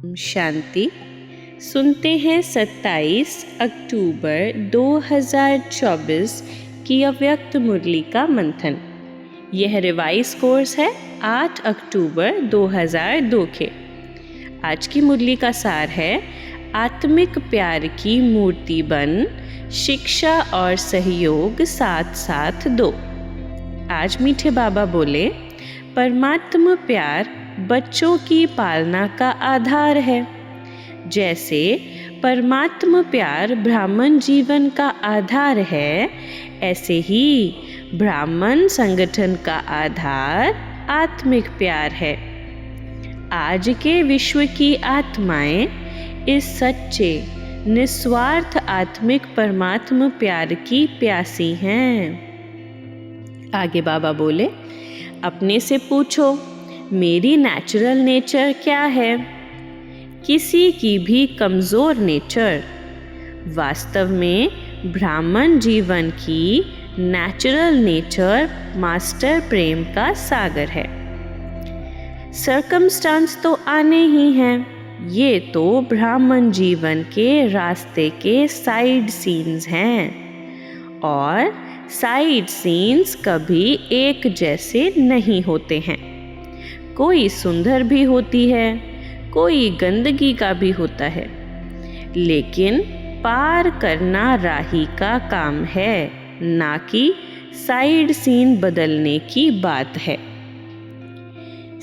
शांति। सुनते हैं 27 अक्टूबर 2024 की अव्यक्त मुरली का मंथन। यह रिवाइज कोर्स है 8 अक्टूबर 2002 के। आज की मुरली का सार है आत्मिक प्यार की मूर्ति बन, शिक्षा और सहयोग साथ साथ दो। आज मीठे बाबा बोले, परमात्मा प्यार बच्चों की पालना का आधार है। जैसे परमात्मा प्यार ब्राह्मण जीवन का आधार है, ऐसे ही ब्राह्मण संगठन का आधार आत्मिक प्यार है। आज के विश्व की आत्माएं इस सच्चे निस्वार्थ आत्मिक परमात्मा प्यार की प्यासी हैं। आगे बाबा बोले, अपने से पूछो, मेरी नेचुरल नेचर क्या है? किसी की भी कमज़ोर नेचर। वास्तव में ब्राह्मण जीवन की नेचुरल नेचर मास्टर प्रेम का सागर है। सर्कमस्टांस तो आने ही हैं, ये तो ब्राह्मण जीवन के रास्ते के साइड सीन्स हैं। और साइड सीन्स कभी एक जैसे नहीं होते हैं। कोई सुंदर भी होती है, कोई गंदगी का भी होता है, लेकिन पार करना राही का काम है, ना कि साइड सीन बदलने की बात है।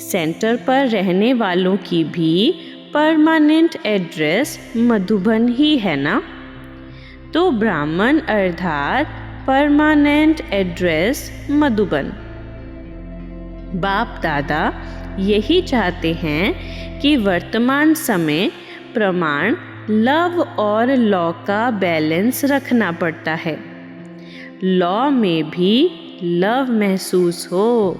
सेंटर पर रहने वालों की भी परमानेंट एड्रेस मधुबन ही है ना? तो ब्राह्मण अर्थात परमानेंट एड्रेस मधुबन। बाप दादा यही चाहते हैं कि वर्तमान समय प्रमाण लव और लॉ का बैलेंस रखना पड़ता है। लॉ में भी लव महसूस हो।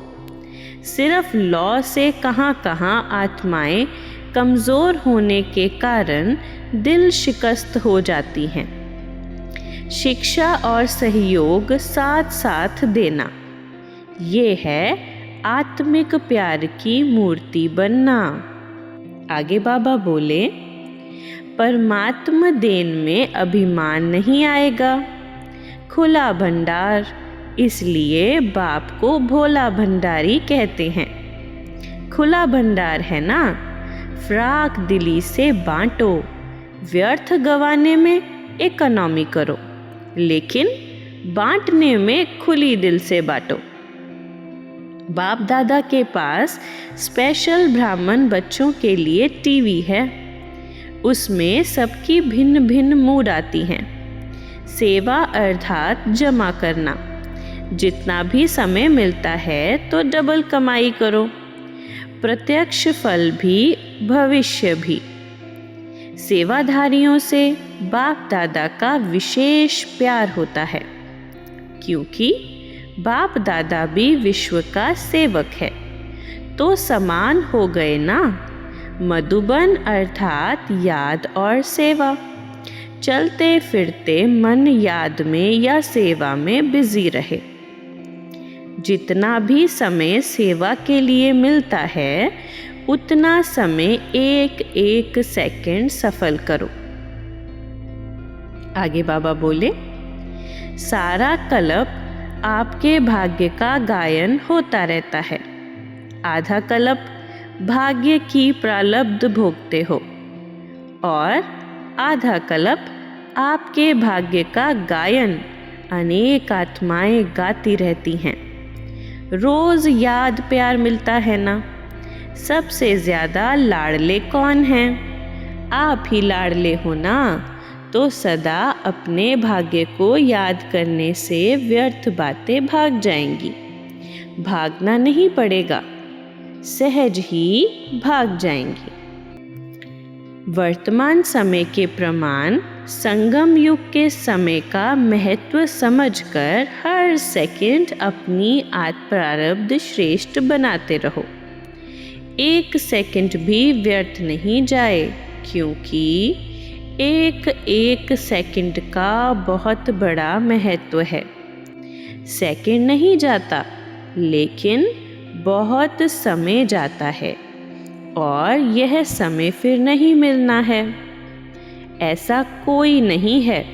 सिर्फ लॉ से कहाँ कहाँ आत्माएं कमज़ोर होने के कारण दिल शिकस्त हो जाती हैं। शिक्षा और सहयोग साथ साथ देना, ये है आत्मिक प्यार की मूर्ति बनना। आगे बाबा बोले, परमात्मा देन में अभिमान नहीं आएगा। खुला भंडार, इसलिए बाप को भोला भंडारी कहते हैं। खुला भंडार है ना, फ्राक दिली से बांटो। व्यर्थ गवाने में इकोनॉमी करो, लेकिन बांटने में खुली दिल से बांटो। बाप दादा के पास स्पेशल ब्राह्मण बच्चों के लिए टीवी है। उसमें सबकी भिन्न भिन्न मूड आती हैं। सेवा अर्थात जमा करना। जितना भी समय मिलता है तो डबल कमाई करो। प्रत्यक्ष फल भी भविष्य भी। सेवाधारियों से बाप दादा का विशेष प्यार होता है, क्योंकि बाप दादा भी विश्व का सेवक है। तो समान हो गए ना। मधुबन अर्थात याद और सेवा। चलते फिरते मन याद में या सेवा में बिजी रहे। जितना भी समय सेवा के लिए मिलता है, उतना समय एक एक सेकंड सफल करो। आगे बाबा बोले, सारा कल्प आपके भाग्य का गायन होता रहता है। आधा कल्प भाग्य की प्रारब्ध भोगते हो और आधा कल्प आपके भाग्य का गायन अनेक आत्माएं गाती रहती हैं। रोज याद प्यार मिलता है ना। सबसे ज़्यादा लाडले कौन हैं? आप ही लाडले हो ना। तो सदा अपने भाग्य को याद करने से व्यर्थ बातें भाग जाएंगी। भागना नहीं पड़ेगा, सहज ही भाग जाएंगी। वर्तमान समय के प्रमाण संगम युग के समय का महत्व समझकर हर सेकंड अपनी प्रारब्ध श्रेष्ठ बनाते रहो। एक सेकंड भी व्यर्थ नहीं जाए, क्योंकि एक एक सेकंड का बहुत बड़ा महत्व है। सेकंड नहीं जाता, लेकिन बहुत समय जाता है। और यह समय फिर नहीं मिलना है। ऐसा कोई नहीं है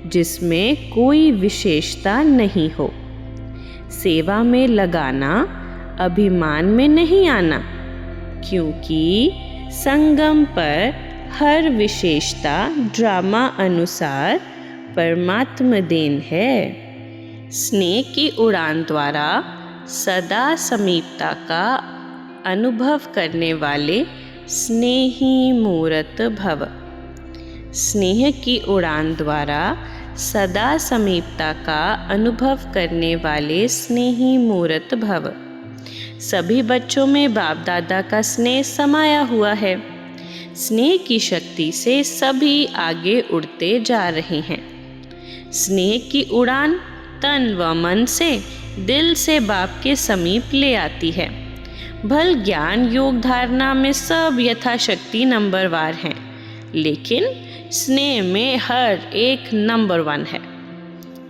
जिसमें कोई विशेषता नहीं हो। सेवा में लगाना अभिमान में नहीं आना, क्योंकि संगम पर हर विशेषता ड्रामा अनुसार परमात्म देन है। स्नेह की उड़ान द्वारा सदा समीपता का अनुभव करने वाले स्नेही मूर्त भव। स्नेह की उड़ान द्वारा सदा समीपता का अनुभव करने वाले स्नेही मूर्त भव। सभी बच्चों में बाप दादा का स्नेह समाया हुआ है। स्नेह की शक्ति से सभी आगे उड़ते जा रहे हैं। स्नेह की उड़ान तन व मन से, दिल से बाप के समीप ले आती है। भल ज्ञान योग धारणा में सब यथाशक्ति नंबरवार हैं, लेकिन स्नेह में हर एक नंबर 1 है।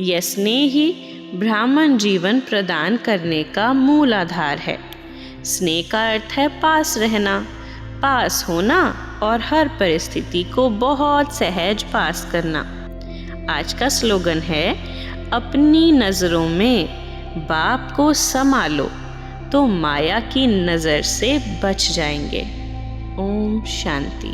यह स्नेह ही ब्राह्मण जीवन प्रदान करने का मूल आधार है। स्नेह का अर्थ है पास रहना, पास होना और हर परिस्थिति को बहुत सहज पास करना। आज का स्लोगन है, अपनी नज़रों में बाप को समा लो तो माया की नज़र से बच जाएंगे। ओम शांति।